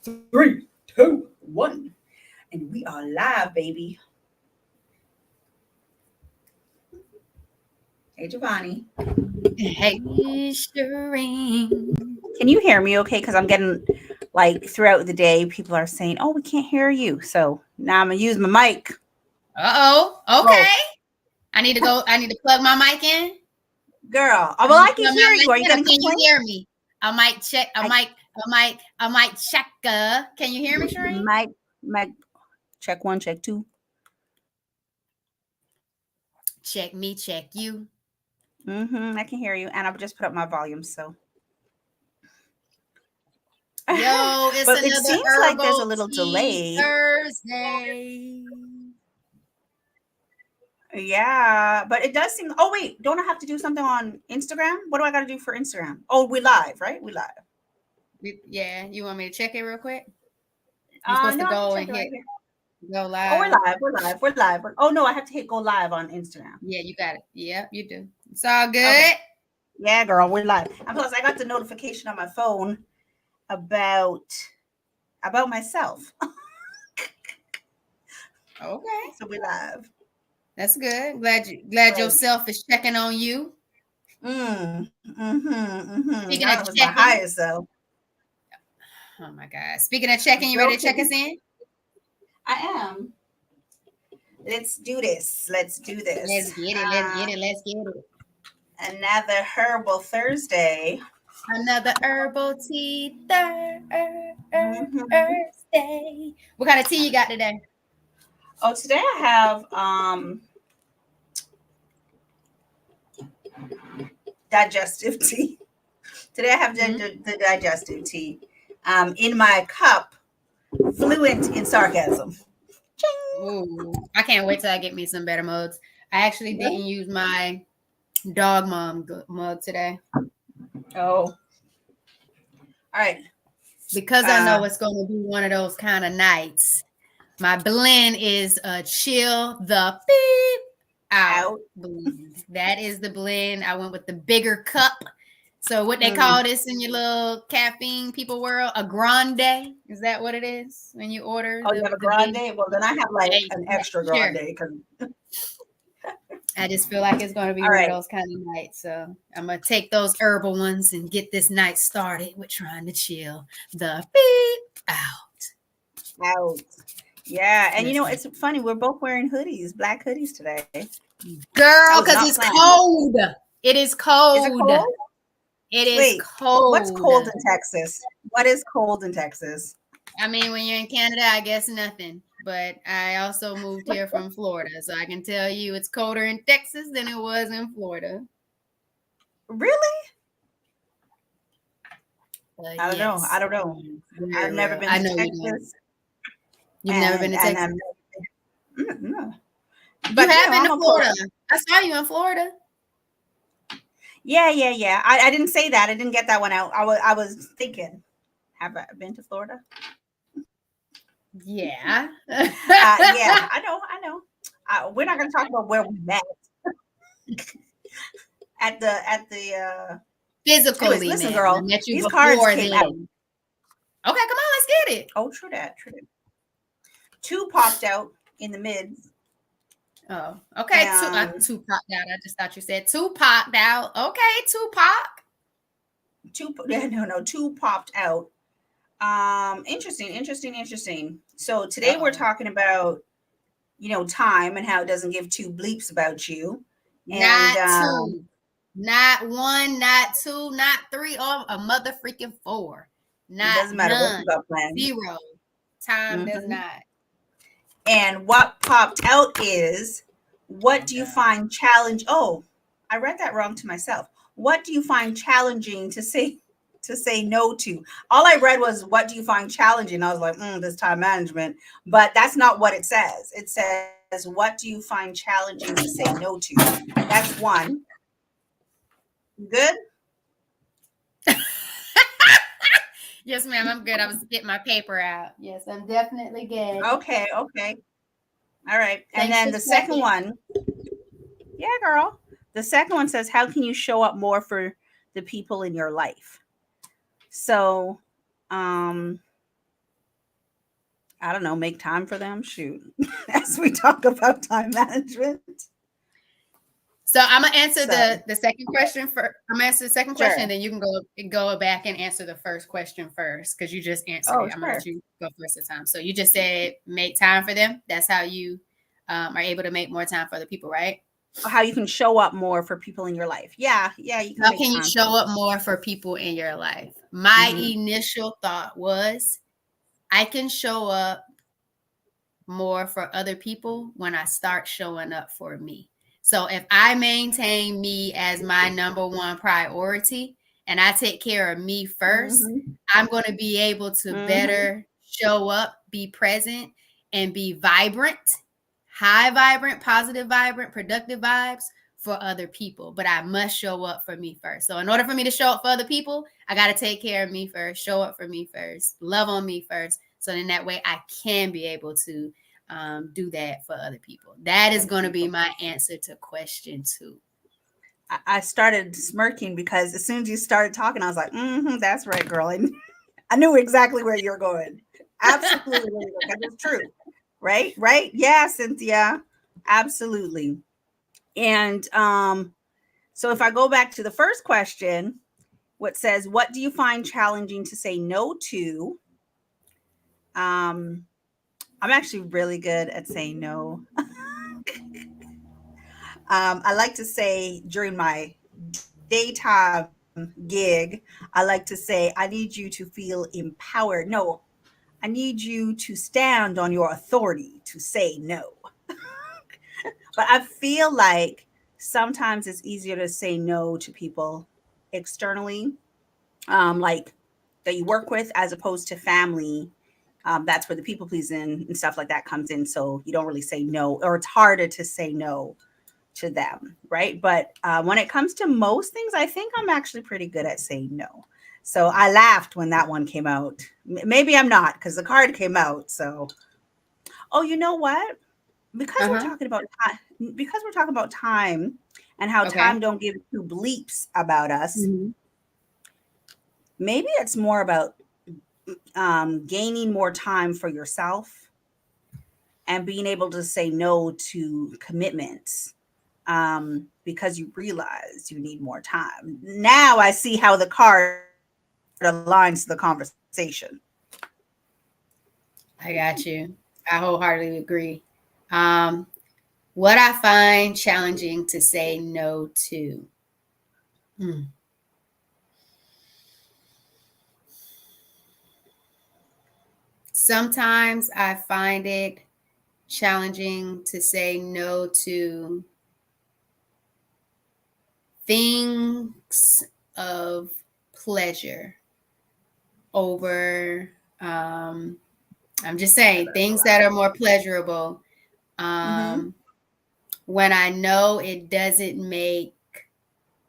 Three, two, one. And we are live, baby. Hey, Giovanni. Hey, Shireen. Can you hear me okay? Because I'm getting like throughout the day, people are saying, oh, we can't hear you. So now I'm going to use my mic. Uh-oh. Oh, Okay. I need to plug my mic in. girl. Oh, I well, need I to can plug hear my you. mic Are you in, or going to can you complain? hear me? I might check. I I might check. Can you hear me, Shireen? mic, check one, check two. Check me, check you. I can hear you. And I've just put up my volume. So, Yo, it's but it another seems like there's a Herbal little Tea delay. Thursday. Yeah, but it does seem. Oh wait, don't I have to do something on Instagram? What do I got to do for Instagram? Oh, we live, right? We live. Yeah, you want me to check it real quick? You're supposed to No, I can go check and it right hit here. go Oh, we're live. live. We're live. We're live. Oh no, I have to hit go live on Instagram. Yeah, you got it. Yep, you do. It's all Okay. good. Yeah, girl, we're live. And plus, I got the notification on my phone about myself, Okay. so we're live. That's good. Glad Right. yourself is checking on you. That Speaking of was my checking, highest self. oh my God. Speaking of checking, you Girl, ready to check us in? I am. Let's do this. Let's do this. Let's get it. Let's get it. Let's get it. Another herbal Thursday. Another herbal tea hmm Thursday. What kind of tea you got today? Oh, today I have digestive tea. Today I have Hmm? the digestive tea. In my cup, fluent in sarcasm. Ooh, I can't wait till I get me some better mugs. I actually didn't use my dog mom mug today Oh, all right. because I Uh, know it's going to be one of those kind of nights. My blend is a chill the beep out out. blend. That is the blend. I went with the bigger cup. So what they Mm. call this in your little caffeine people world, a grande. Is that what it is when you order Oh, you have a the big? grande? Well, then I have like Hey, an yeah, extra sure. grande. Cause I just feel like it's going to be all one of right, those kind of nights. So I'm going to take those herbal ones and get this night started with trying to chill the beep out. out. Yeah, and you Yes, know it's funny. We're both wearing hoodies, black hoodies today. That was girl, not because it's planned. cold. It is Is it cold. cold? It is Wait, what's cold. cold in Texas? What is cold in Texas? I mean, when you're in Canada, I guess nothing. But I also moved here from Florida, so I can tell you it's colder in Texas than it was in Florida. Really? But I don't know. I yes, don't know. I've very never real. been I to know you don't. Texas, You've never been to and Texas. I'm no. You But have been I'm to a Florida. I saw you in Florida. yeah. I didn't say that. I didn't get that one out. I was thinking, have I been to Florida? Yeah. Yeah, I know. We're not going to talk about where we met at the. Anyways, Physically, listen, man. I girl. met you These cards before came out. then. Okay, come on, let's get it. Oh, true that. True that. Two popped out in the mids. Oh, okay. Um, Two popped out. I just thought you said two popped out. Okay, Tupac. two. Yeah, no. Two popped out. Interesting. So today we're Uh-oh. talking about time and how it doesn't give two bleeps about you, and Not two, not one, not two, not three, or a mother freaking four. it Not doesn't matter what you none. got planned. Zero. Time does hmm not. And what popped out is, what Oh do you God. find challenge? Oh, I read that wrong to myself. What do you find challenging to say no to? All I read was, what do you find challenging? I was like, this time management, but that's not what it says. It says, what do you find challenging to say no to? That's one. Good. Yes, ma'am. I'm good. I was getting my paper out. Yes, I'm definitely good. Okay. All right. And Thanks then for the second checking. one, yeah, girl. The second one says, how can you show up more for the people in your life? So, um, I don't know, make time for them. Shoot, as we talk about time management. So I'm gonna answer So the second question first. I'm gonna answer the second question, and sure. then you can go back and answer the first question first because you just answered Oh, it. I'm gonna let sure. you go first this time. So you just said make time for them. That's how you are able to make more time for other people, right? How you can show up more for people in your life. Yeah, yeah, you can How make can you time for show them. up more for people in your life? My Hmm. initial thought was I can show up more for other people when I start showing up for me. So if I maintain me as my number one priority and I take care of me first, Hmm. I'm going to be able to Hmm. better show up, be present, and be vibrant, high vibrant, positive vibrant, productive vibes for other people. But I must show up for me first. So in order for me to show up for other people, I got to take care of me first, show up for me first, love on me first. So then that way I can be able to do that for other people. That is going to be my answer to question 2. I started smirking because as soon as you started talking, I was like, that's right, girl. I knew exactly where you're going. Absolutely where you're going. Because it's true. Right? Right? Yeah, Cynthia. Absolutely. And so if I go back to the first question, what says, what do you find challenging to say no to? Um, I'm actually really good at saying no. I like to say during my daytime gig, I like to say, I need you to feel empowered. No, I need you to stand on your authority to say no. But I feel like sometimes it's easier to say no to people externally, like that you work with, as opposed to family. That's where the people pleasing and stuff like that comes in. So you don't really say no, or it's harder to say no to them, right? But when it comes to most things, I think I'm actually pretty good at saying no. So I laughed when that one came out. Maybe I'm not because the card came out. So, oh, you know what? Because we're Uh-huh. talking about time, because we're talking about time and how Okay. time don't give two bleeps about us. Mhm. Maybe it's more about gaining more time for yourself and being able to say no to commitments because you realize you need more time. Now I see how the card aligns to the conversation. I got you. I wholeheartedly agree. Um, what I find challenging to say no to. Hmm. Sometimes I find it challenging to say no to things of pleasure over, I'm just saying, things that are more pleasurable. Mm-hmm. Um, when I know it doesn't make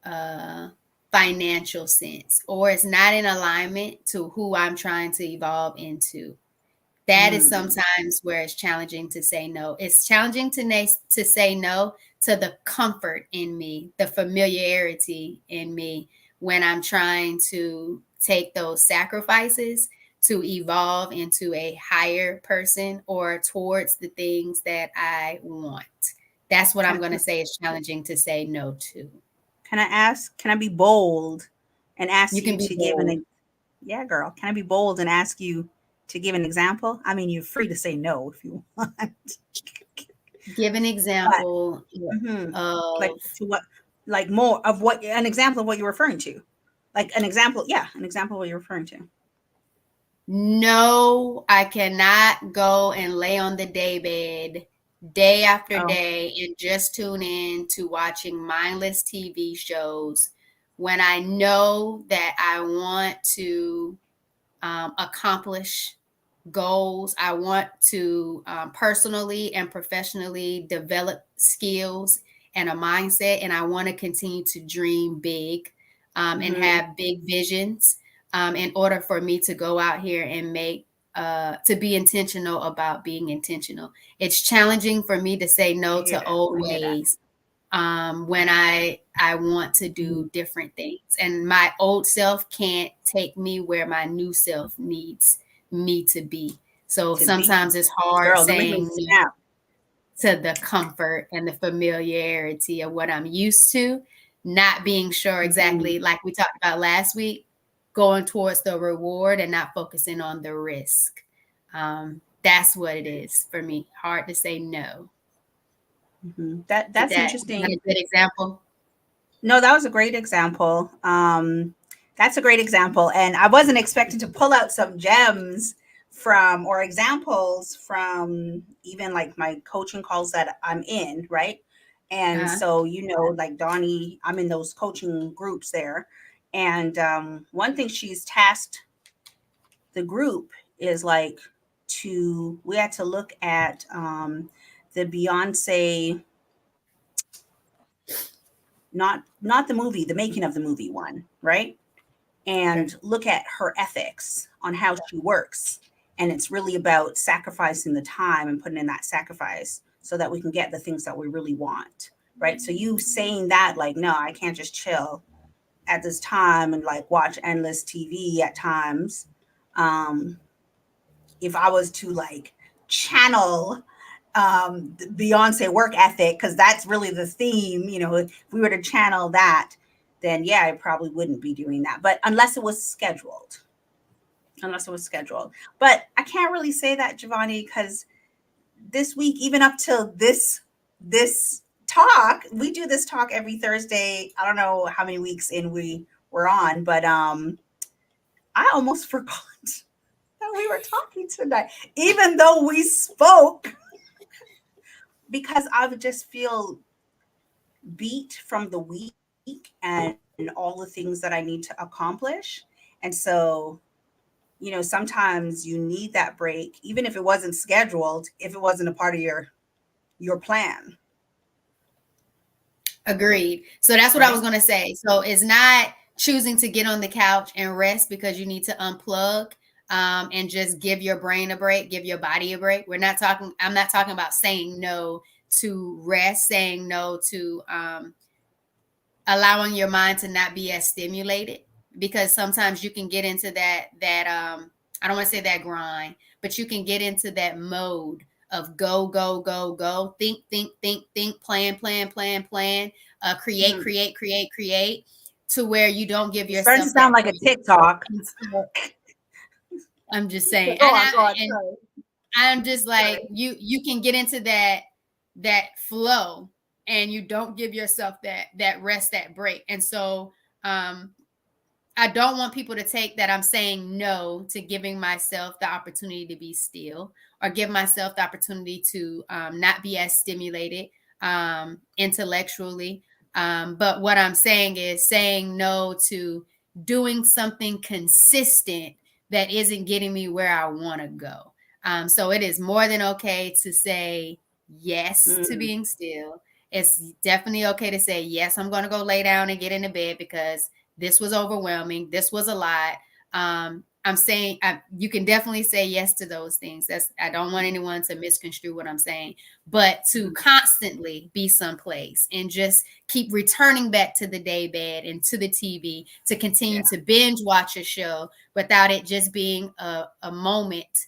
uh, financial sense or it's not in alignment to who I'm trying to evolve into. That is Mm. sometimes where it's challenging to say no. It's challenging to say no to the comfort in me, the familiarity in me when I'm trying to take those sacrifices to evolve into a higher person or towards the things that I want. That's what I'm Can, going to say is challenging to say no to. can I ask? Can I be bold and ask You you can be to give bold. yeah, girl. Can I be bold and ask you to give an example? I mean, you're free to say no if you want, Give an but example mhm, like of to what, like more of what, an example of what you're referring to, like an example. Yeah, an example of what you're referring to. no, I cannot go and lay on the daybed day after Oh. day and just tune in to watching mindless TV shows when I know that I want to accomplish goals. I want to personally and professionally develop skills and a mindset, and I want to continue to dream big and Hmm. have big visions in order for me to go out here and to be intentional about being intentional. It's challenging for me to say I no hear to that. old I hear that. ways when I want to do different things, and my old self can't take me where my new self needs me to be. So To be, sometimes it's hard girl, don't make me saying no snap. to the comfort and the familiarity of what I'm used to, not being sure exactly, like we talked about last week, going towards the reward and not focusing on the risk. That's what it is for me. Hard to say no. That's Is that interesting. a good example? No, that was a great example. That's a great example. And I wasn't expecting to pull out some gems from or examples from even like my coaching calls that I'm in, right? And Uh-huh. so, like Donnie, I'm in those coaching groups there. And one thing she's tasked the group is like we had to look at the Beyonce, not the movie, the making of the movie one, right? Okay. And look at her ethics on how she works. And it's really about sacrificing the time and putting in that sacrifice so that we can get the things that we really want. Right. So you saying that, like, no, I can't just chill at this time and like watch endless TV at times. Um, if I was to like channel Beyonce work ethic, because that's really the theme, if we were to channel that, then yeah, I probably wouldn't be doing that. But unless it was scheduled. But I can't really say that, Giovanni, because this week, even up till this talk, we do this talk every Thursday. I don't know how many weeks in we were on, but I almost forgot that we were talking tonight, even though we spoke, because I would just feel beat from the week and all the things that I need to accomplish. And so, sometimes you need that break, even if it wasn't scheduled, if it wasn't a part of your plan. Agreed. So that's what I was Right? going to say. So it's not choosing to get on the couch and rest because you need to unplug and just give your brain a break, give your body a break. I'm not talking about saying no to rest, saying no to allowing your mind to not be as stimulated, because sometimes you can get into that I don't want to say that grind, but you can get into that mode of go, go, go, go, think, plan, create, Mhm. create, create, create, to where you don't give It's starting to yourself sound that like a break. TikTok. And so I'm just saying, Go on, go on. and Sorry. I'm just like, Sorry. you can get into that flow, and you don't give yourself that rest, that break. And so um I don't want people to take that I'm saying no to giving myself the opportunity to be still, or give myself the opportunity to not be as stimulated intellectually. But what I'm saying is saying no to doing something consistent that isn't getting me where I want to go. So it is more than okay to say yes to Mm. being still. It's definitely okay to say, yes, I'm going to go lay down and get into bed because this was overwhelming. This was a lot. I'm saying you can definitely say yes to those things. I don't want anyone to misconstrue what I'm saying, but to constantly be someplace and just keep returning back to the day bed and to the TV to continue Yeah. to binge watch a show without it just being a moment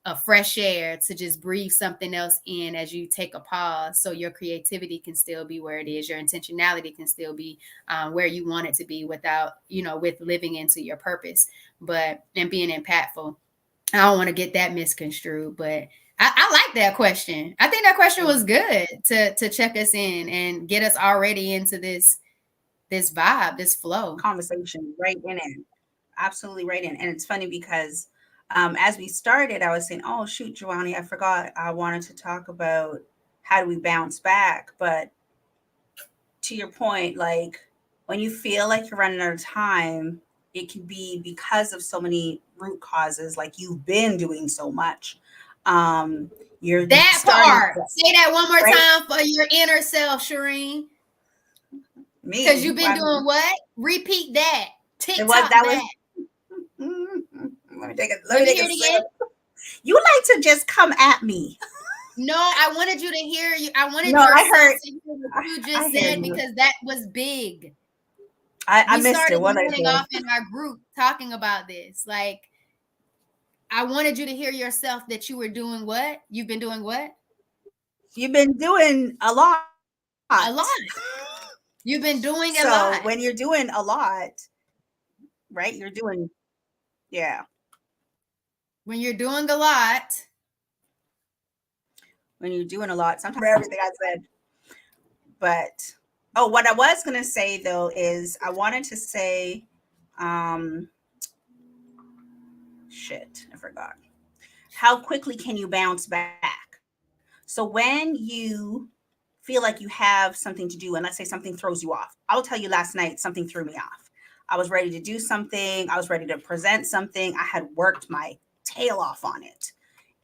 of fresh air to just breathe something else in as you take a pause, so your creativity can still be where it is, your intentionality can still be where you want it to be, without with living into your purpose and being impactful. I don't want to get that misconstrued, but I like that question. I think that question was good to check us in and get us already into this vibe, this flow. Conversation right in it. Absolutely right in. And it's funny because as we started, I was saying, oh, shoot, Giovanni, I forgot I wanted to talk about how do we bounce back. But to your point, like when you feel like you're running out of time, it can be because of so many root causes, like you've been doing so much. Um, you're That starting part. Say that one more right. time for your inner self, Shireen. Because Me. you've been doing what? Repeat that. It was TikTok that was. that. Let Let me me take hear a it again. sip. You like to just come at me. No, I wanted you to hear you. I wanted No, your I self heard. to hear what you I just hear said, you. because that was big. I We missed it. started What I morning say? off in our group talking about this. Like, I wanted you to hear yourself that you were doing what? You've been doing what? You've been doing a lot. A lot. You've been doing a So lot. when you're doing a lot, right? You're doing, yeah. When you're doing a lot, When you're doing a lot, sometimes everything I said. But oh, what I was gonna say though is I wanted to say, um, shit, I forgot. How quickly can you bounce back? So when you feel like you have something to do, and let's say something throws you off, I'll tell you last night something threw me off. I was ready to do something, I was ready to present something, I had worked my tail off on it.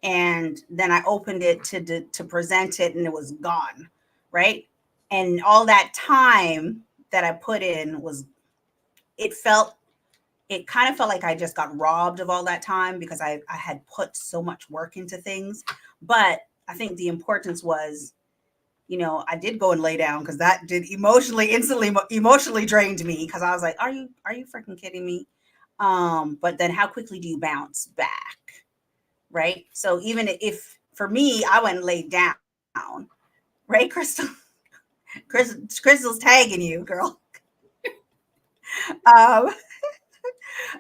And then I opened it to present it and it was gone, right? And all that time that I put in was it felt it kind of felt like I just got robbed of all that time because I had put so much work into things. But I think the importance was, I did go and lay down because that did emotionally drained me because I was like, are you freaking kidding me? But then how quickly do you bounce back? Right. So even if for me, I went and laid down, right, Crystal? Crystal's tagging you, girl.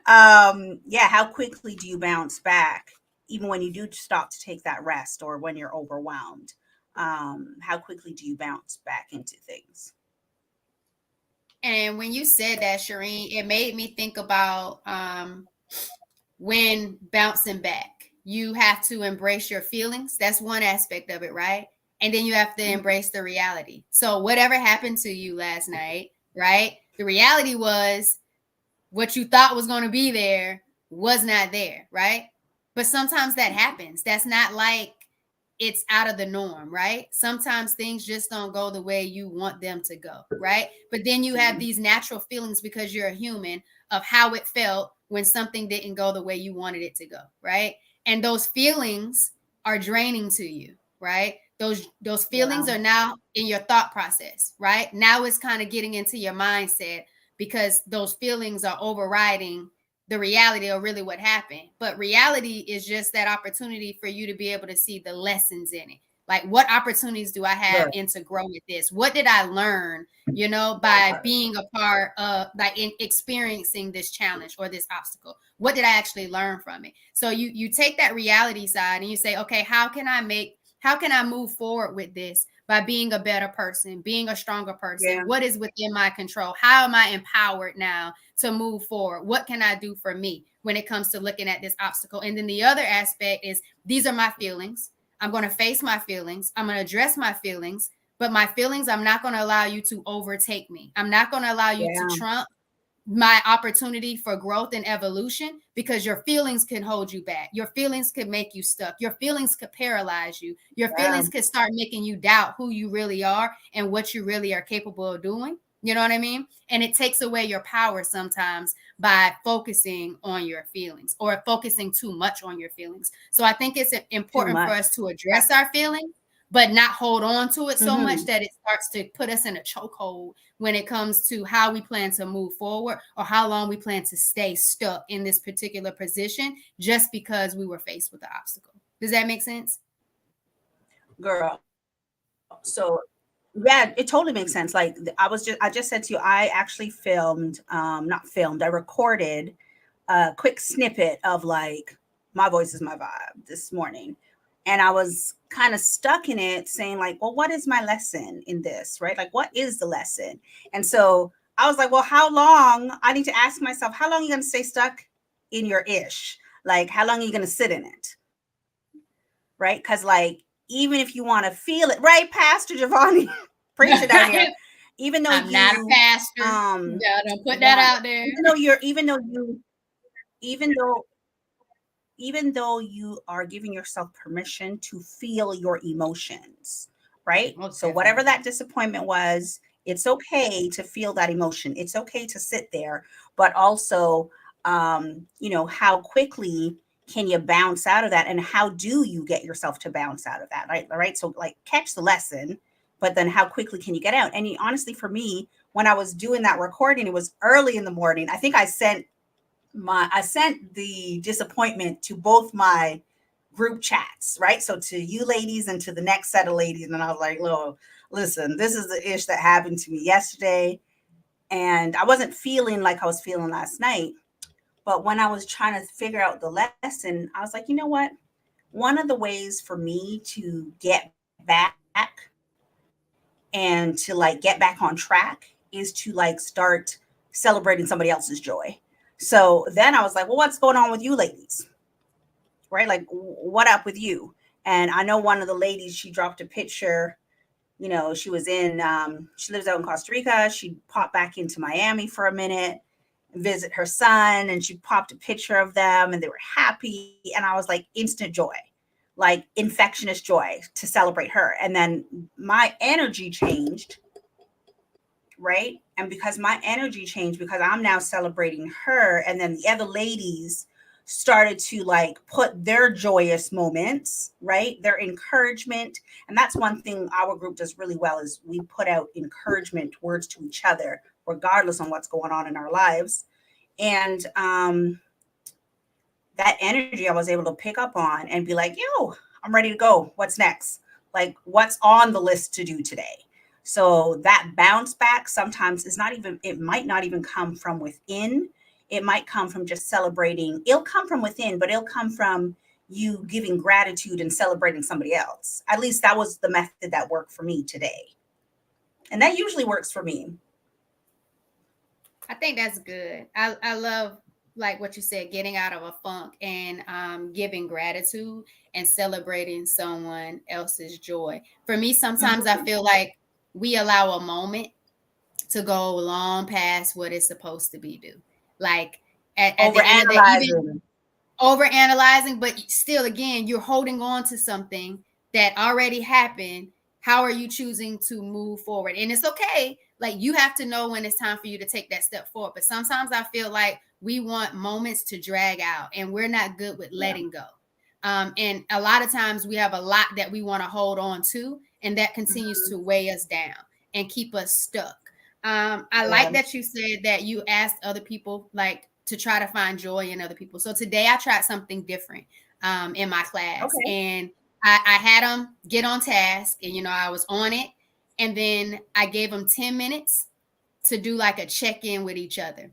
Um, yeah, how quickly do you bounce back even when you do stop to take that rest or when you're overwhelmed? How quickly do you bounce back into things? and when you said that, Shireen, it made me think about when bouncing back, you have to embrace your feelings. That's one aspect of it, right? And then you have to Mhm. embrace the reality. So, whatever happened to you last night, right? The reality was what you thought was going to be there was not there, right? But sometimes that happens. That's not like it's out of the norm, right? Sometimes things just don't go the way you want them to go, right? But then you have Mhm. these natural feelings because you're a human of how it felt when something didn't go the way you wanted it to go, right? And those feelings are draining to you, right? Those Yeah. feelings are now in your thought process, right? Now it's kind of getting into your mindset because those feelings are overriding the reality of really what happened. But reality is just that opportunity for you to be able to see the lessons in it. Like, what opportunities do I have Good. in to grow with this? What did I learn, That by part. being a part of, like, in experiencing this challenge or this obstacle? What did I actually learn from it? So you take that reality side and you say, okay, how can I move forward with this by being a better person, being a stronger person? Yeah. What is within my control? How am I empowered now to move forward? What can I do for me when it comes to looking at this obstacle? And then the other aspect is these are my feelings. I'm going to face my feelings. I'm going to address my feelings, but my feelings, I'm not going to allow you to overtake me. I'm not going to allow you to Yeah. trump my opportunity for growth and evolution because your feelings can hold you back. Your feelings could make you stuck. Your feelings could paralyze you. Your Yeah. feelings could start making you doubt who you really are and what you really are capable of doing. You know what I mean? And it takes away your power sometimes by focusing on your feelings or focusing too much on your feelings. So I think it's Too important for much. us to address our feelings, but not hold on to it so much Hmm. that it starts to put us in a chokehold when it comes to how we plan to move forward or how long we plan to stay stuck in this particular position just because we were faced with the obstacle. Does that make sense? Girl. So yeah, it totally makes sense. Like I just said to you, I actually filmed, not filmed, I recorded a quick snippet of like my voice is my vibe this morning. And I was kind of stuck in it saying like, well, what is my lesson in this? Right? Like, what is the lesson? And so I was like, well, how long? I need to ask myself, how long are you going to stay stuck in your ish? Like, how long are you going to sit in it? Right? Because like, even if you want to feel it, right, Pastor Giovanni, preacher down here, even though I'm not a you pastor. Yeah, don't put that want, out there. even though even though you are giving yourself permission to feel your emotions, right? Most So, whatever definitely. that disappointment was, it's okay to feel that emotion. It's okay to sit there, but also, how quickly can you bounce out of that? And how do you get yourself to bounce out of that? Right. All right. So, like, catch the lesson, but then how quickly can you get out? Honestly, for me, when I was doing that recording, it was early in the morning. I think I sent I sent the disappointment to both my group chats, right? So to you ladies and to the next set of ladies, and I was like, "Look, listen, this is the ish that happened to me yesterday, and I wasn't feeling like I was feeling last night. But when I was trying to figure out the lesson, I was like, you know what? One of the ways for me to get back and to like get back on track is to like start celebrating somebody else's joy. So then I was like, well, what's going on with you ladies? Right? Like, what up with you? And I know one of the ladies, she dropped a picture. You know, she was in, she lives out in Costa Rica. She popped back into Miami for a minute, visit her son, and she popped a picture of them and they were happy. And I was like, instant joy, like infectious joy to celebrate her. And then my energy changed, right? And because my energy changed, because I'm now celebrating her, and then the other ladies started to like put their joyous moments, right? Their encouragement. And that's one thing our group does really well is we put out encouragement words to each other, regardless on what's going on in our lives. And that energy I was able to pick up on and be like, yo, I'm ready to go. What's next? Like, what's on the list to do today? So that bounce back sometimes is not even, it might not even come from within. It might come from just celebrating. It'll come from within, but it'll come from you giving gratitude and celebrating somebody else. At least that was the method that worked for me today. And that usually works for me. I think that's good. I love like what you said, getting out of a funk and giving gratitude and celebrating someone else's joy. For me, sometimes I Mhm. feel like we allow a moment to go long past what it's supposed to be due. Like at the end of the even Overanalyzing. over analyzing, but still, again, you're holding on to something that already happened. How are you choosing to move forward? And it's okay. Like you have to know when it's time for you to take that step forward. But sometimes I feel like we want moments to drag out and we're not good with Yeah. letting go. And a lot of times we have a lot that we want to hold on to, and that continues Mhm. to weigh us down and keep us stuck. I like Yeah. that you said that you asked other people like to try to find joy in other people. So today I tried something different in my class, Okay. and I had them get on task, and I was on it, and then I gave them 10 minutes to do like a check-in with each other,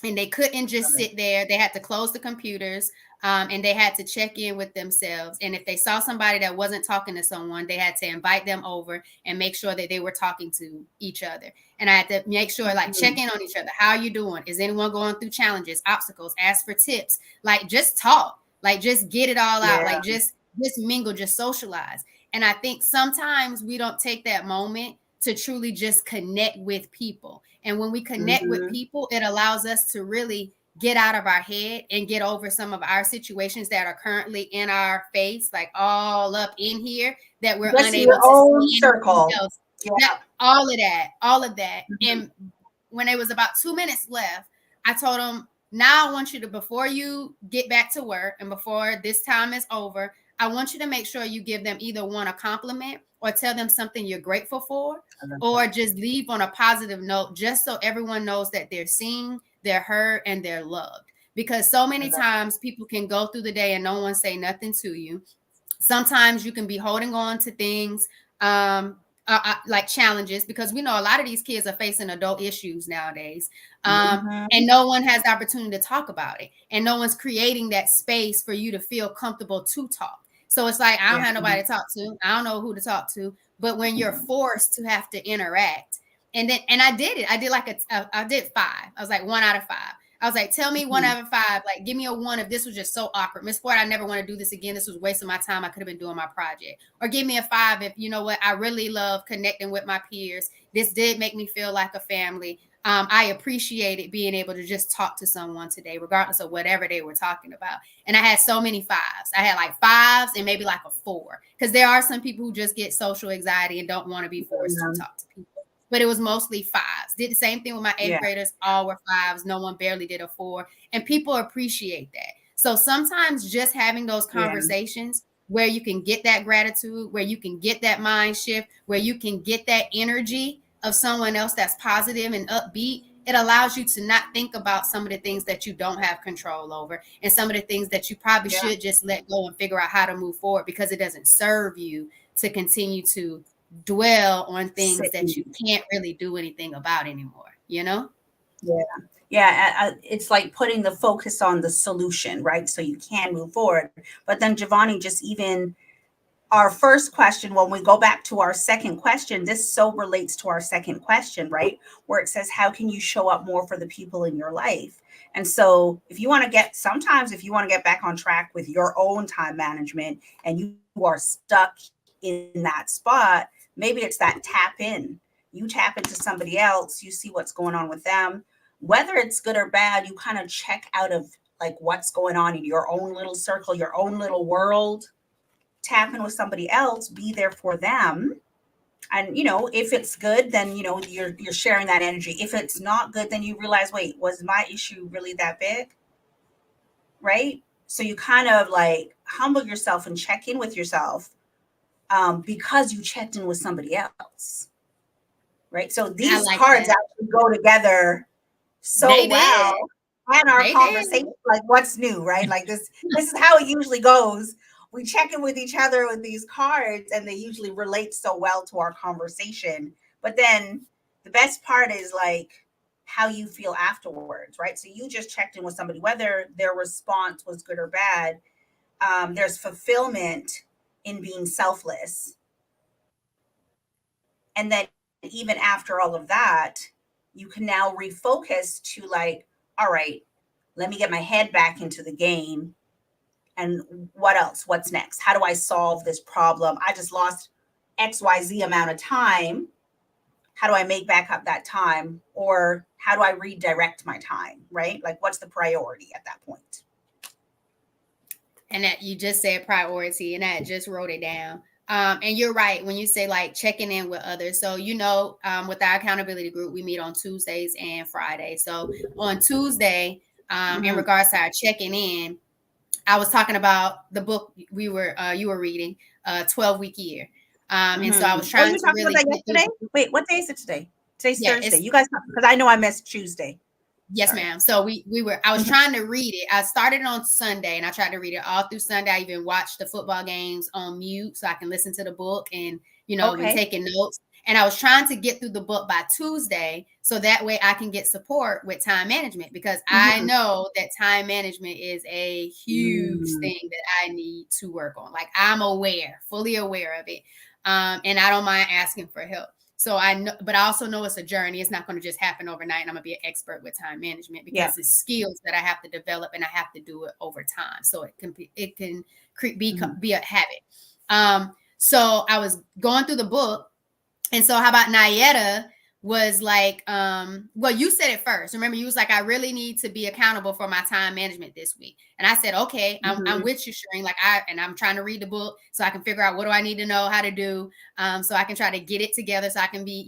and they couldn't just Okay. sit there. They had to close the computers, and they had to check in with themselves. And if they saw somebody that wasn't talking to someone, they had to invite them over and make sure that they were talking to each other. And I had to make sure, like, check Mhm. in on each other. How are you doing? Is anyone going through challenges, obstacles? Ask for tips. Like, just talk. Like, just get it all out. Yeah. Like, just mingle, just socialize. And I think sometimes we don't take that moment to truly just connect with people. And when we connect with Mhm. people, it allows us to really get out of our head and get over some of our situations that are currently in our face, like all up in here, that we're Just in your unable to own see anything circle. else. That Yeah. all of that, all of that. Mhm. And when it was about 2 minutes left, I told them, now I want you to, before you get back to work and before this time is over, I want you to make sure you give them either one, a compliment, or tell them something you're grateful for, I love or that. just leave on a positive note, just so everyone knows that they're seen, they're heard, and they're loved. Because so I many love that. times people can go through the day and no one say nothing to you. Sometimes you can be holding on to things, like challenges, because we know a lot of these kids are facing adult issues nowadays, and Mhm. no one has the opportunity to talk about it, and no one's creating that space for you to feel comfortable to talk. So it's like, I don't Yeah. have nobody to talk to, I don't know who to talk to. But when you're forced to have to interact, and I did it, I did like I did 5. I was like 1 out of 5. I was like, tell me one Mhm. out of 5. Like, give me a 1 if this was just so awkward. Miss Ford, I never want to do this again. This was wasting my time. I could have been doing my project. Or give me a 5 if, you know what, I really love connecting with my peers. This did make me feel like a family. I appreciated being able to just talk to someone today, regardless of whatever they were talking about. And I had so many 5s. I had like 5s and maybe like a 4. Because there are some people who just get social anxiety and don't want to be forced to Yeah. talk to people, but it was mostly 5s. Did the same thing with my 8th Yeah. graders. All were 5s. No one barely did a 4. And people appreciate that. So sometimes just having those Yeah. conversations where you can get that gratitude, where you can get that mind shift, where you can get that energy of someone else that's positive and upbeat, it allows you to not think about some of the things that you don't have control over, and some of the things that you probably Yeah. should just let go and figure out how to move forward, because it doesn't serve you to continue to dwell on things that you can't really do anything about anymore, you know? Yeah. Yeah. It's like putting the focus on the solution, right? So you can move forward. But then, Giovanni, just even our first question, when we go back to our second question, this so relates to our second question, right? Where it says, how can you show up more for the people in your life? And so, if you want to sometimes if you want to get back on track with your own time management and you are stuck in that spot, maybe it's that tap in. You tap into somebody else, you see what's going on with them, whether it's good or bad, you kind of check out of like what's going on in your own little circle, your own little world, tap in with somebody else, be there for them. And if it's good, then you're sharing that energy. If it's not good, then you realize, wait, was my issue really that big? Right? So you kind of like humble yourself and check in with yourself, because you checked in with somebody else. Right? So I these like cards that. actually go together so They well. did. And our They did. conversation, like what's new, right? Like this is how it usually goes. We check in with each other with these cards, and they usually relate so well to our conversation. But then the best part is like how you feel afterwards, right? So you just checked in with somebody, whether their response was good or bad. There's fulfillment in being selfless. And then even after all of that, you can now refocus to like, all right, let me get my head back into the game. And what else? What's next? How do I solve this problem? I just lost XYZ amount of time. How do I make back up that time? Or how do I redirect my time? Right? Like, what's the priority at that point? And that you just said priority, and I just wrote it down. And you're right when you say like checking in with others. So, with our accountability group, we meet on Tuesdays and Fridays. So on Tuesday, in regards to our checking in, I was talking about the book you were reading, 12-week year. And so I was Oh, trying you to talked about really that get through. yesterday? Wait, what day is it today? Today's Yeah, Thursday. You guys, because I know I missed Tuesday. yes, Sorry. ma'am. So I was trying to read it. I started on Sunday and I tried to read it all through Sunday. I even watched the football games on mute so I can listen to the book and, been taking notes. And I was trying to get through the book by Tuesday so that way I can get support with time management, because I know that time management is a huge thing that I need to work on. Like, I'm fully aware of it. And I don't mind asking for help. So I know, but I also know it's a journey. It's not going to just happen overnight. And I'm going to be an expert with time management, because it's skills that I have to develop, and I have to do it over time. So it can be a habit. So I was going through the book. And so how about Nayetta was like, well, you said it first. Remember, you was like, I really need to be accountable for my time management this week. And I said, okay, I'm with you, Shireen. Like I'm trying to read the book so I can figure out what do I need to know how to do, so I can try to get it together so I can be,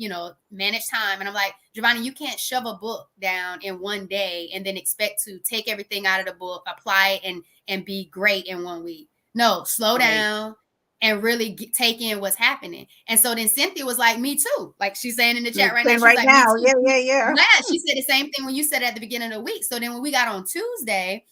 manage time. And I'm like, Giovanni, you can't shove a book down in one day and then expect to take everything out of the book, apply it, and be great in 1 week. No, slow down and really take in what's happening. And so then Cynthia was like, me too. Like she's saying in the chat right now. She's like, now. Me too. Yeah. Yeah, she said the same thing when you said it at the beginning of the week. So then when we got on Tuesday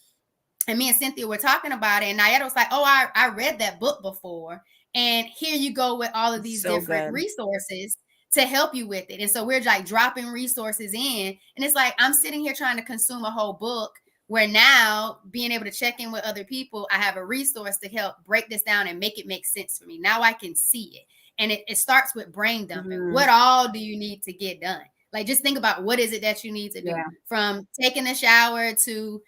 and me and Cynthia were talking about it, and Nayetta was like, oh, I read that book before. And here you go with all of these different resources to help you with it. And so we're like dropping resources in. And it's like, I'm sitting here trying to consume a whole book, where now being able to check in with other people, I have a resource to help break this down and make it make sense for me. Now I can see it. And it starts with brain dumping. What all do you need to get done? Like, just think about what is it that you need to do, from taking a shower to,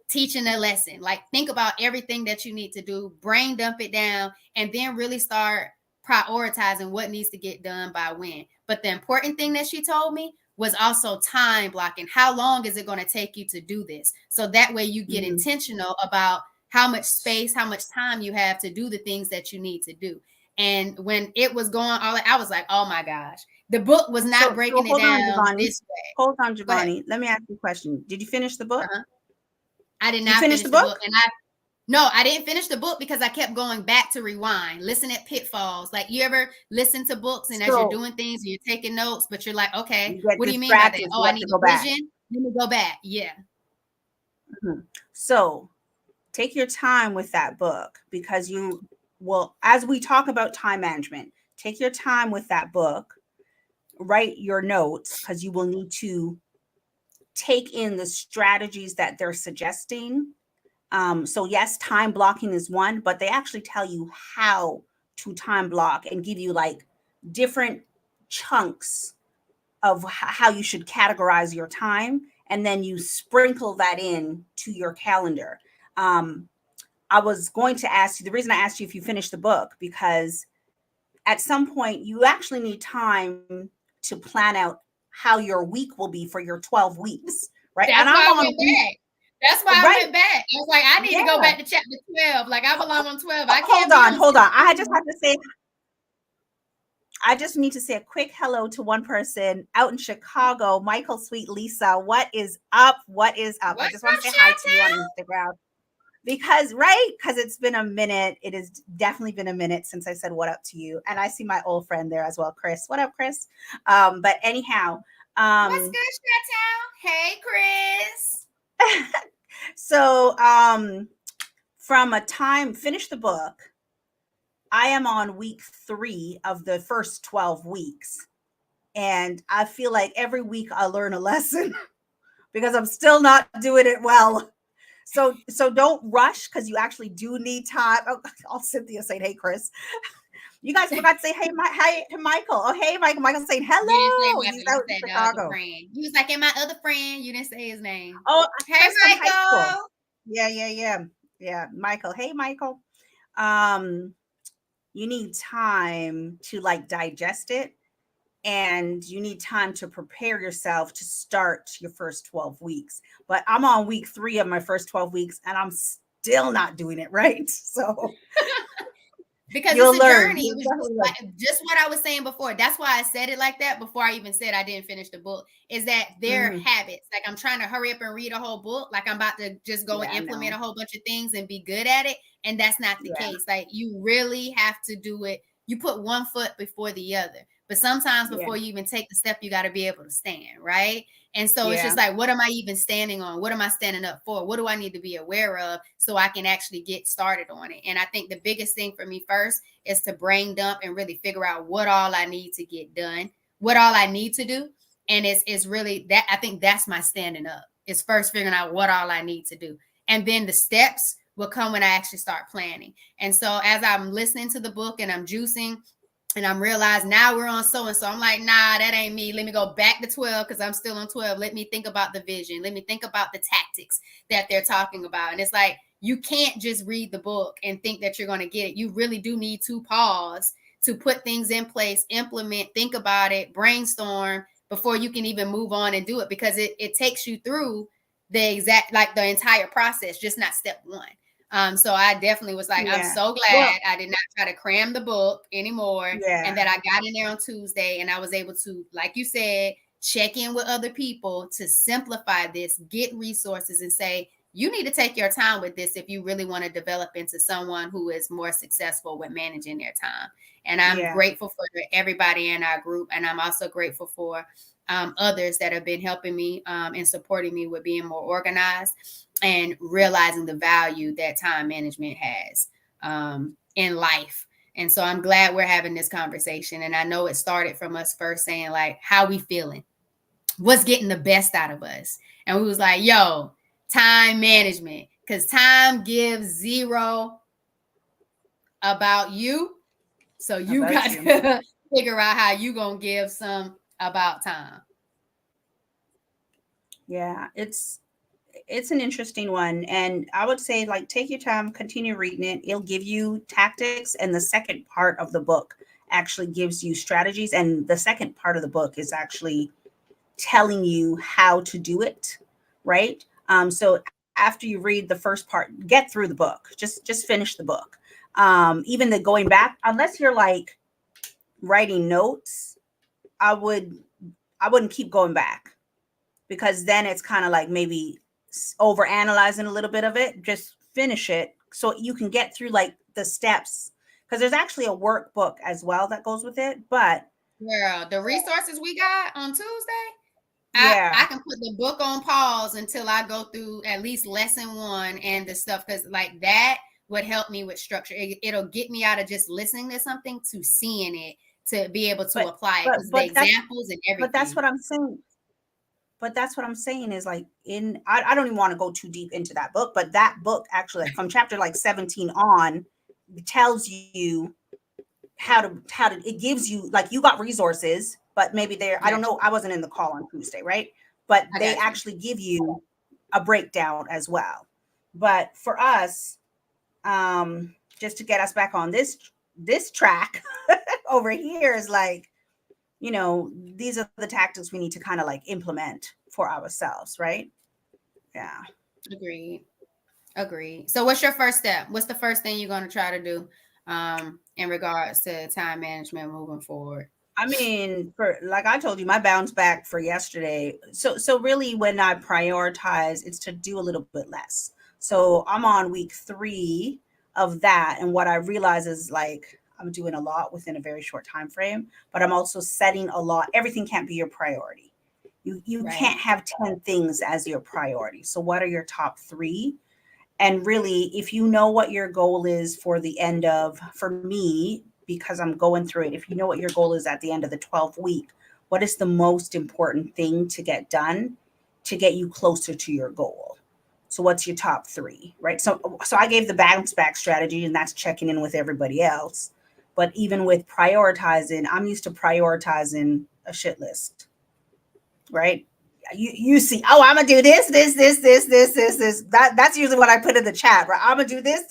teaching a lesson. Like, think about everything that you need to do, brain dump it down, and then really start prioritizing what needs to get done by when. But the important thing that she told me was also time blocking. How long is it going to take you to do this? So that way you get intentional about how much space, how much time you have to do the things that you need to do. And when it was going all, I was like, oh my gosh, the book was not breaking it down this way. Hold on, Giovanni. Let me ask you a question. Did you finish the book? I did not finish the book. And No, I didn't finish the book because I kept going back to rewind, listen at pitfalls. Like, you ever listen to books and as you're So doing things, you're taking notes, but you're like, okay, you get what do you mean by that? distracted, so Oh, you I have need to a go back. vision. Let me go back. Yeah. Mhm. So take your time with that book because you will, as we talk about time management, take your time with that book, write your notes because you will need to take in the strategies that they're suggesting. So yes, time blocking is one, but they actually tell you how to time block and give you like different chunks of how you should categorize your time, and then you sprinkle that in to your calendar. Um, I was going to ask you, the reason I asked you if you finished the book, because at some point you actually need time to plan out how your week will be for your 12 weeks, right? And That's I'm why I on went week, back. That's why I right? went back. I was like, I need to go Yeah. back to chapter 12. Like, I belong on 12. I can't Hold be on, on hold on. I just 16. have to say, I just need to say a quick hello to one person out in Chicago, Michael Sweet Lisa. What is up? What is up? I What's just want up, to say hi to you on Chantel? Instagram because, right? Because it's been a minute. It has definitely been a minute since I said what up to you. And I see my old friend there as well, Chris. What up, Chris? But anyhow, What's um, good, Chantel? Hey, Chris. so from a time, finish the book. I am on week 3 of the first 12 weeks. And I feel like every week I learn a lesson because I'm still not doing it well. So don't rush because you actually do need time. Oh, Cynthia saying, "Hey, Chris." You guys forgot to say, "Hey, hey to Michael." Oh, hey, Michael. Michael's saying, You didn't say "Hello." Michael. He's You out in said the other Chicago. friend. You was like, and my other friend. You didn't say his name. Oh, Hey, Chris from high school. Michael. Yeah. Michael. Hey, Michael. Um, you need time to like digest it, and you need time to prepare yourself to start your first 12 weeks. But I'm on week 3 of my first 12 weeks and I'm still not doing it right. So Because it's you'll a learn. journey. It You'll was definitely learn. just what I was saying before. That's why I said it like that before I even said I didn't finish the book. Is that their Mhm. habits? Like, I'm trying to hurry up and read a whole book. Like, I'm about to just go and Yeah, I implement know. a whole bunch of things and be good at it. And that's not the Yeah, case. Like, you really have to do it. You put one foot before the other. But sometimes yeah, before you even take the step, you got to be able to stand, right? And so it's yeah, just like, what am I even standing on? What am I standing up for? What do I need to be aware of so I can actually get started on it? And I think the biggest thing for me first is to brain dump and really figure out what all I need to get done, what all I need to do. And it's really that. I think that's my standing up, is first figuring out what all I need to do. And then the steps will come when I actually start planning. And so as I'm listening to the book and I'm juicing, and I'm realizing now we're on so and so. I'm like, nah, that ain't me. Let me go back to 12 because I'm still on 12. Let me think about the vision. Let me think about the tactics that they're talking about. And it's like, you can't just read the book and think that you're going to get it. You really do need to pause to put things in place, implement, think about it, brainstorm before you can even move on and do it, because it takes you through like the entire process, just not step one. So I definitely was like, I'm yeah. so Well, glad I did not try to cram the book anymore, yeah, and that I got in there on Tuesday and I was able to, like you said, check in with other people to simplify this, get resources, and say, you need to take your time with this if you really want to develop into someone who is more successful with managing their time. And I'm yeah, grateful for everybody in our group. And I'm also grateful for others that have been helping me and supporting me with being more organized and realizing the value that time management has in life. And so I'm glad we're having this conversation. And I know it started from us first saying, like, how we feeling? What's getting the best out of us? And we was like, yo, time management. Because time gives zero about you. So you about got you. to figure out how you going to give some about time. Yeah, it's an interesting one, and I would say like take your time, continue reading it. It'll give you tactics, and the second part of the book actually gives you strategies, and the second part of the book is actually telling you how to do it, right? So after you read the first part, get through the book. Just finish the book. Even the going back, unless you're like writing notes, I would I wouldn't keep going back because then it's kind of like maybe over analyzing a little bit of it. Just finish it, so you can get through like the steps, because there's actually a workbook as well that goes with it. But Girl, the resources we got on Tuesday, I yeah, can put the book on pause until I go through at least lesson one and the stuff, because like that would help me with structure. It'll get me out of just listening to something to seeing it, to be able to but apply it, but because the but that's examples and but that's everything. what I'm saying. But that's what I'm saying is like I don't even want to go too deep into that book, but that book actually, like from chapter like 17 on, tells you how to it gives you, like, you got resources, but maybe they're, I don't Gotcha. know, I wasn't in the call on Tuesday, right? But I they got you. actually give you a breakdown as well. But for us, just to get us back on this track over here is like, these are the tactics we need to kind of like implement for ourselves, right? Yeah. Agreed. Agreed. So what's your first step? What's the first thing you're going to try to do in regards to time management moving forward? I mean, for like I told you, my bounce back for yesterday. So really, when I prioritize, it's to do a little bit less. So I'm on week 3 of that, and what I realize is like I'm doing a lot within a very short time frame, but I'm also setting a lot. Everything can't be your priority. You Right. can't have 10 things as your priority. So what are your top 3? And really, if you know what your goal is for the end of, for me, because I'm going through it, if you know what your goal is at the end of the 12th week, what is the most important thing to get done to get you closer to your goal? So what's your top 3, right? So I gave the bounce back strategy, and that's checking in with everybody else. But even with prioritizing, I'm used to prioritizing a shit list, right? You see, oh, I'm gonna do this. That's usually what I put in the chat, right? I'm gonna do this.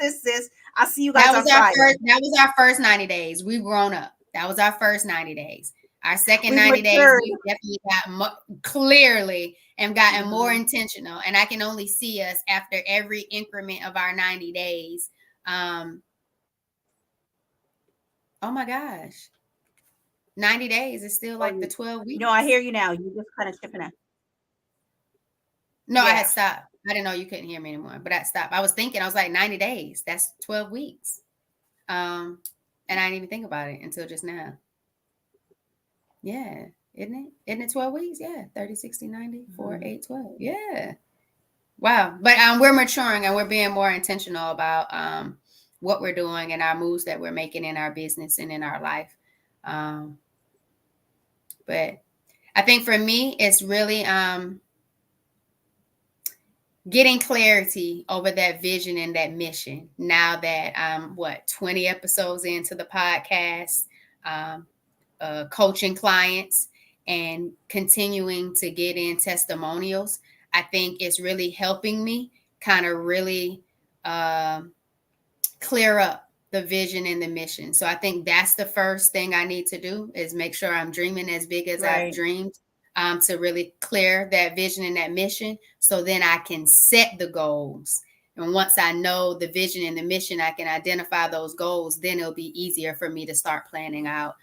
I'll see you guys on Friday. That was our first 90 days. We've grown up. That was our first 90 days. Our second We've 90 days, matured. we've definitely got clearly and gotten more Mhm. intentional. And I can only see us after every increment of our 90 days. Um, oh my gosh. 90 days is still Oh, like the 12 no, I weeks. hear you now. You just kind of chipping it. No, I had Yeah. stopped. I didn't know you couldn't hear me anymore, but I stopped. I was thinking, I was like 90 days. That's 12 weeks. Um, and I didn't even think about it until just now. Yeah. Isn't it? Isn't it 12 weeks? Yeah. 30, 60, 90, 4, Mhm. 8, 12. Yeah. Wow. But we're maturing and we're being more intentional about what we're doing and our moves that we're making in our business and in our life. Um, but I think for me, it's really getting clarity over that vision and that mission. Now that I'm 20 episodes into the podcast, um, coaching clients and continuing to get in testimonials, I think it's really helping me kind of really um clear up the vision and the mission. So I think that's the first thing I need to do is make sure I'm dreaming as big as I've Right. dreamed, to really clear that vision and that mission. So then I can set the goals. And once I know the vision and the mission, I can identify those goals. Then it'll be easier for me to start planning out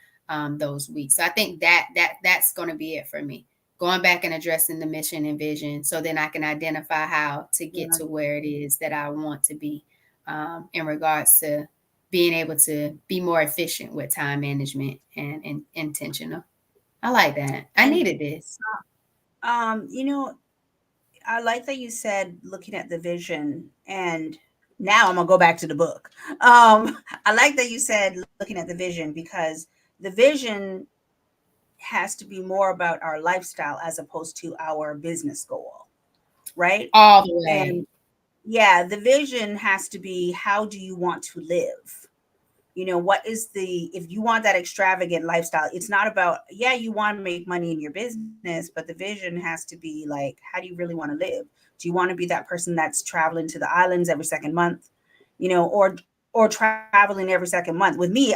those weeks. So I think that's going to be it for me. Going back and addressing the mission and vision, so then I can identify how to get Yeah. to where it is that I want to be, in regards to being able to be more efficient with time management and intentional. I like that. I And needed this. you know, I like that you said looking at the vision, and now I'm gonna go back to the book. I like that you said looking at the vision, because the vision has to be more about our lifestyle as opposed to our business goal, right? All the way. And yeah, the vision has to be, how do you want to live? What is the, if you want that extravagant lifestyle, it's not about, yeah, you want to make money in your business, but the vision has to be like, how do you really want to live? Do you want to be that person that's traveling to the islands every second month, or traveling every second month? With me,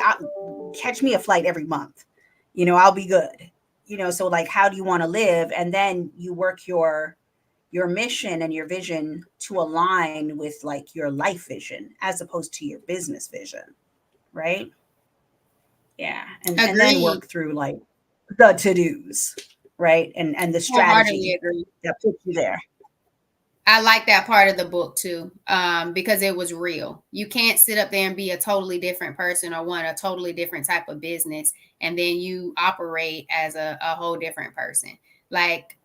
catch me a flight every month, I'll be good. So like, how do you want to live? And then you work your mission and your vision to align with like your life vision as opposed to your business vision, right? Yeah. And then Agreed. work through like the to-dos, right? And the Wholeheartedly strategy agree. that puts you there. I like that part of the book too, because it was real. You can't sit up there and be a totally different person or want a totally different type of business, and then you operate as a whole different person. Like,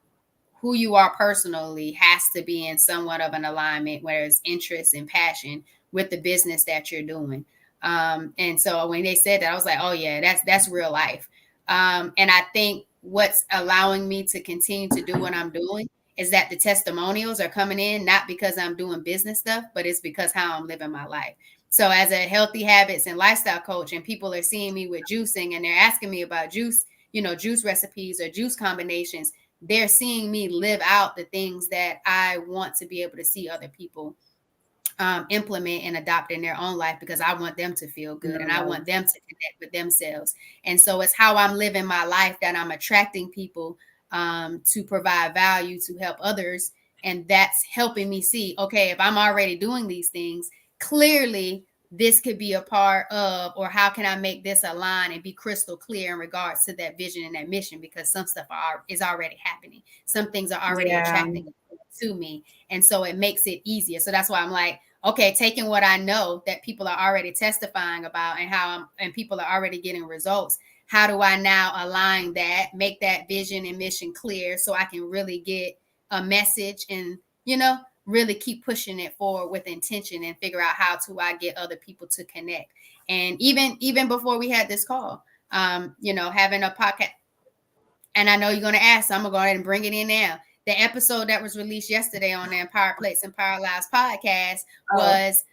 who you are personally has to be in somewhat of an alignment, where it's interest and passion with the business that you're doing. And so when they said that, I was like, oh yeah, that's real life. And I think what's allowing me to continue to do what I'm doing is that the testimonials are coming in, not because I'm doing business stuff, but it's because how I'm living my life. So as a healthy habits and lifestyle coach, and people are seeing me with juicing and they're asking me about juice, juice recipes or juice combinations, they're seeing me live out the things that I want to be able to see other people implement and adopt in their own life, because I want them to feel good and I want them to connect with themselves. And so it's how I'm living my life that I'm attracting people to provide value, to help others. And that's helping me see, okay, if I'm already doing these things, clearly this could be a part of, or how can I make this align and be crystal clear in regards to that vision and that mission, because some stuff is already happening. Some things are already Yeah. attracting to me. And so it makes it easier. So that's why I'm like, okay, taking what I know that people are already testifying about and people are already getting results, how do I now align that, make that vision and mission clear so I can really get a message and, really keep pushing it forward with intention and figure out how to I get other people to connect. And even before we had this call, having a podcast, and I know you're going to ask, so I'm going to go ahead and bring it in now. The episode that was released yesterday on the Empower Plates and Power Lives podcast was,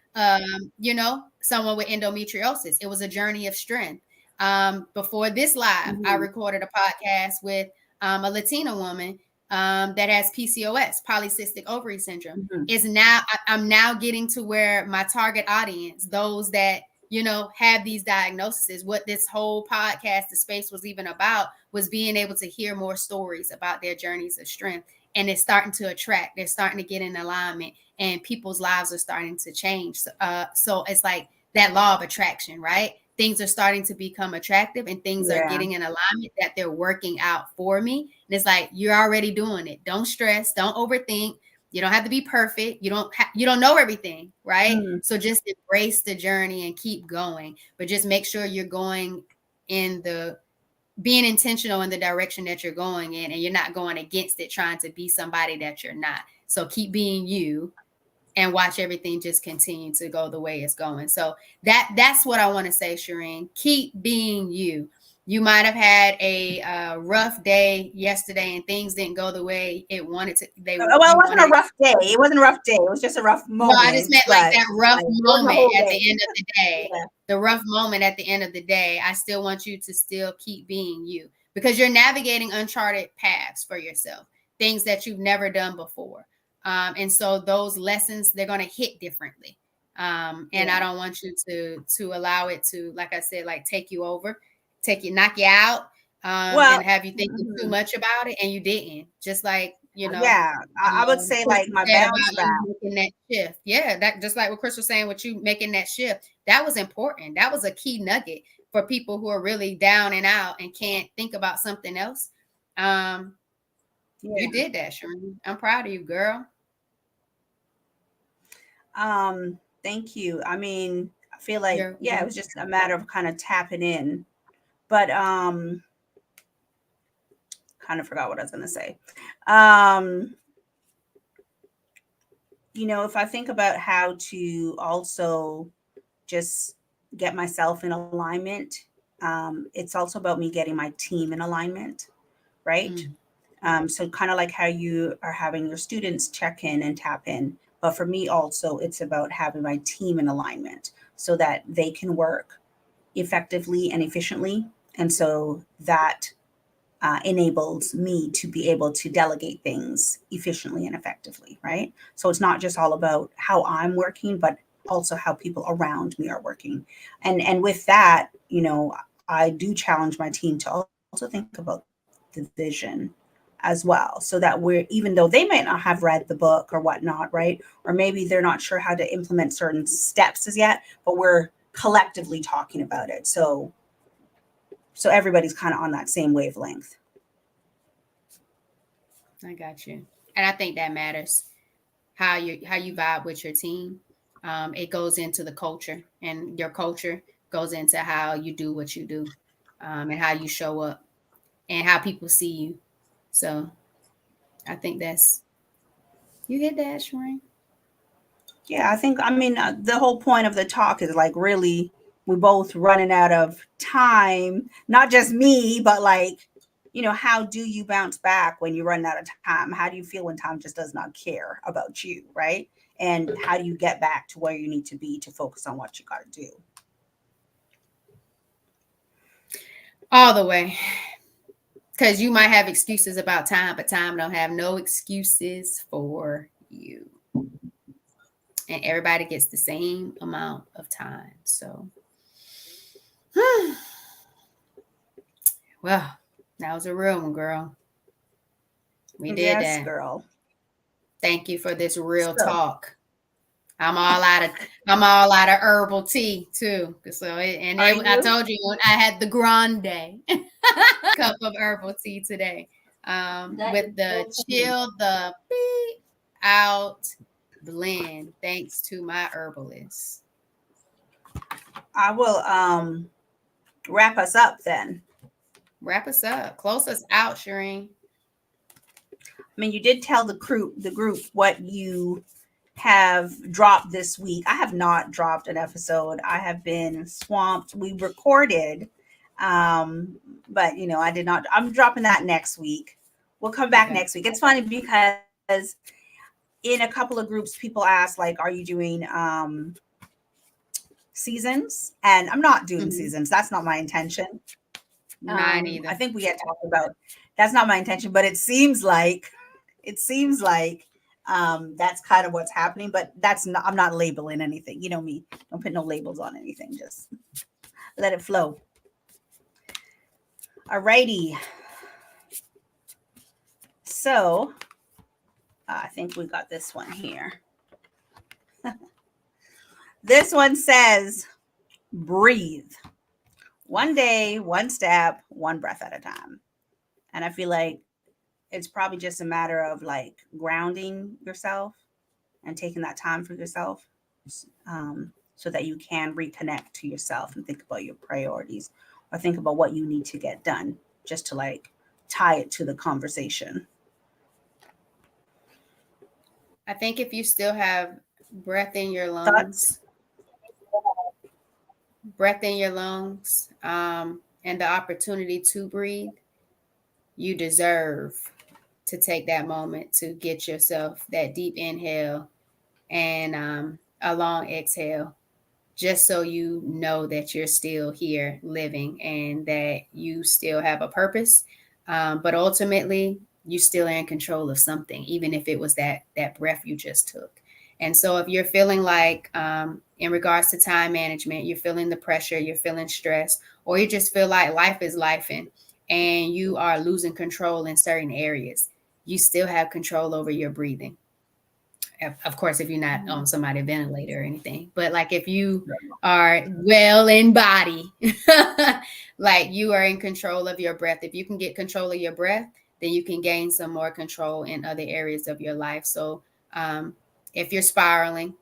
someone with endometriosis. It was a journey of strength. Before this live, I recorded a podcast with a Latina woman that has PCOS, polycystic ovary syndrome. I'm now getting to where my target audience, those that have these diagnoses, what this whole podcast, the space was even about, was being able to hear more stories about their journeys of strength. And it's starting to attract, they're starting to get in alignment, and people's lives are starting to change. So it's like that law of attraction, right? Things are starting to become attractive and things are getting in alignment, that they're working out for me. And it's like, you're already doing it. Don't stress, don't overthink. You don't have to be perfect. You don't know everything, right? So just embrace the journey and keep going, but just make sure you're going being intentional in the direction that you're going in, and you're not going against it, trying to be somebody that you're not. So keep being you and watch everything just continue to go the way it's going. So that's what I want to say, Shireen. Keep being you. You might have had a rough day yesterday and things didn't go the way it wanted to. Well, it wasn't a rough day. It wasn't a rough day. It was just a rough moment. No, I just meant like that rough moment at the end of the day. Yeah. The rough moment at the end of the day. I still want you to still keep being you, because you're navigating uncharted paths for yourself, things that you've never done before. And so those lessons, they're going to hit differently. And I don't want you to allow it to, like I said, like take you over, knock you out, and have you thinking too much about it, and you didn't. Just like, I would say like my bounce back. Making that shift. Yeah, that just like what Chris was saying, with you making that shift, that was important. That was a key nugget for people who are really down and out and can't think about something else. You did that, Shereen. I'm proud of you, girl. Thank you. I mean, I feel like it was just a matter of kind of tapping in. But kind of forgot what I was going to say. If I think about how to also just get myself in alignment, it's also about me getting my team in alignment, right? So kind of like how you are having your students check in and tap in. But for me also, it's about having my team in alignment so that they can work effectively and efficiently. And so that enables me to be able to delegate things efficiently and effectively, right? So it's not just all about how I'm working, but also how people around me are working. And with that, I do challenge my team to also think about the vision as well, so that even though they might not have read the book or whatnot, right? Or maybe they're not sure how to implement certain steps as yet, but we're collectively talking about it. So everybody's kind of on that same wavelength. I got you. And I think that matters. how you vibe with your team. It goes into the culture, and your culture goes into how you do what you do, and how you show up, and how people see you. So I think that's you hit that, Shrine. Yeah, I think, I mean, the whole point of the talk is like really we both running out of time, not just me, but like, how do you bounce back when you run out of time? How do you feel when time just does not care about you, right? And how do you get back to where you need to be to focus on what you got to do? All the way, because you might have excuses about time, but time don't have no excuses for you, and everybody gets the same amount of time. So, well, that was a real one, girl. We did Yes, that. girl. Thank you for this real So talk. I'm all out of I'm all out of herbal tea too. are I you? told you I had the grande cup of herbal tea today. That With is the so funny. chill the beep out blend, thanks to my herbalist. I will wrap us up then. Wrap us up. Close us out, Shireen. I mean, you did tell the group what you have dropped this week. I have not dropped an episode. I have been swamped. We recorded, um, but I did not. I'm dropping that next week. We'll come back Okay. next week. It's funny because in a couple of groups, people ask like, "Are you doing seasons?" And I'm not doing Mm-hmm. seasons. That's not my intention. Mine I either. think we had talked about that's not my intention, but it seems like that's kind of what's happening. But that's not. I'm not labeling anything. You know me. Don't put no labels on anything. Just let it flow. Alrighty. So I think we got this one here. This one says, breathe. One day, one step, one breath at a time. And I feel like it's probably just a matter of like grounding yourself and taking that time for yourself, so that you can reconnect to yourself and think about your priorities or think about what you need to get done, just to like tie it to the conversation. I think if you still have breath in your Thoughts? lungs, breath in your lungs, and the opportunity to breathe, you deserve to take that moment to get yourself that deep inhale and a long exhale, just so you know that you're still here living and that you still have a purpose. But ultimately, you still are in control of something, even if it was that breath you just took. And so, if you're feeling like, in regards to time management, you're feeling the pressure, you're feeling stress, or you just feel like life is lifing and you are losing control in certain areas, you still have control over your breathing. Of course, if you're not on somebody ventilator or anything, but like if you are well in body, like you are in control of your breath. If you can get control of your breath, then you can gain some more control in other areas of your life. So, um, if you're spiraling,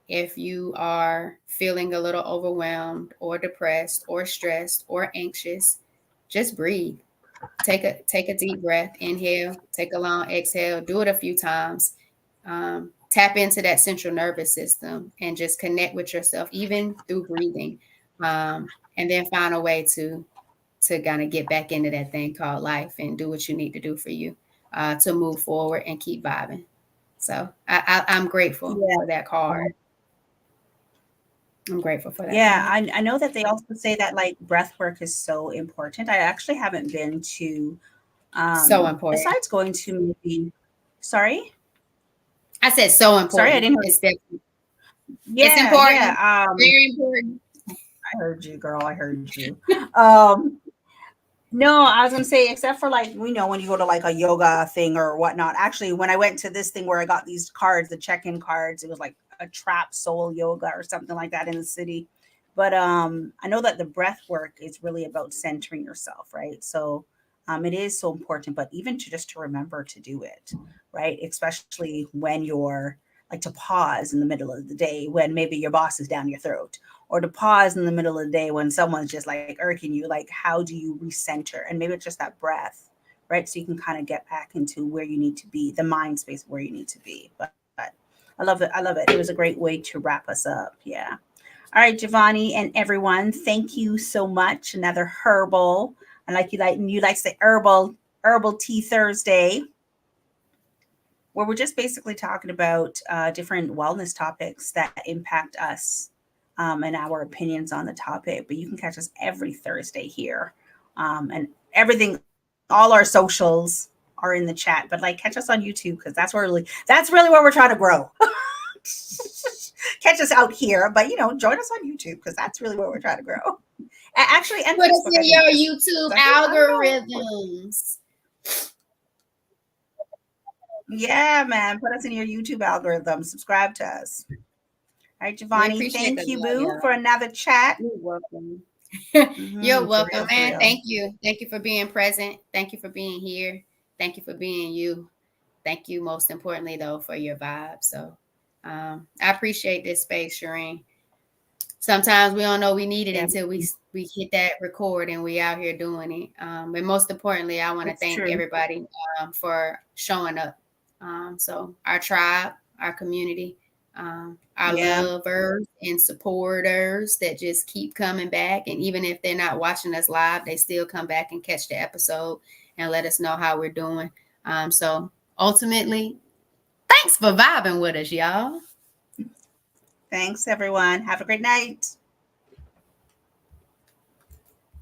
if you are feeling a little overwhelmed or depressed or stressed or anxious, just breathe. Take a deep breath, inhale, take a long exhale, do it a few times. Tap into that central nervous system and just connect with yourself, even through breathing, and then find a way to kind of get back into that thing called life and do what you need to do for you, to move forward and keep vibing. So I'm grateful Yeah. for that card. I'm grateful for that Yeah, card. I know that they also say that like breath work is so important. I actually haven't been to, So important. besides going to maybe, sorry, I said so sorry, I important. didn't hear. It's Yeah, yeah. important. Very important. I heard you, girl. I heard you. Um, no, I was gonna say, except for like when you go to like a yoga thing or whatnot. Actually, when I went to this thing where I got these cards, the check-in cards, it was like a trap soul yoga or something like that in the city. But I know that the breath work is really about centering yourself, right? So it is so important, but even to just to remember to do it, right? Especially when you're like to pause in the middle of the day when maybe your boss is down your throat, or to pause in the middle of the day when someone's just like irking you. Like, how do you recenter? And maybe it's just that breath, right? So you can kind of get back into where you need to be, the mind space where you need to be. But I love it. I love it. It was a great way to wrap us up. Yeah. All right, Giovanni and everyone, thank you so much. Another herbal, and like to say herbal tea Thursday, where we're just basically talking about different wellness topics that impact us, and our opinions on the topic. But you can catch us every Thursday here, and everything. All our socials are in the chat. But like, catch us on YouTube because that's really where we're trying to grow. Catch us out here, but join us on YouTube because that's really where we're trying to grow. Actually, and Put us Facebook, in I think your too. YouTube 'Cause I don't know. algorithms. Yeah, man. Put us in your YouTube algorithm. Subscribe to us. All right, We Giovanni. appreciate Thank the you, love, Boo, for y'all. another chat. You're welcome. You're For welcome, real, for man. real. Thank you. Thank you for being present. Thank you for being here. Thank you for being you. Thank you, most importantly, though, for your vibe. So I appreciate this space, Shireen. Sometimes we don't know we need it Yeah, until we hit that record and we out here doing it. And most importantly, I want to it's thank true. everybody for showing up. So our tribe, our community, our Yeah, lovers and supporters that just keep coming back. And even if they're not watching us live, they still come back and catch the episode and let us know how we're doing. So ultimately, thanks for vibing with us, y'all. thanks, everyone. Have a great night.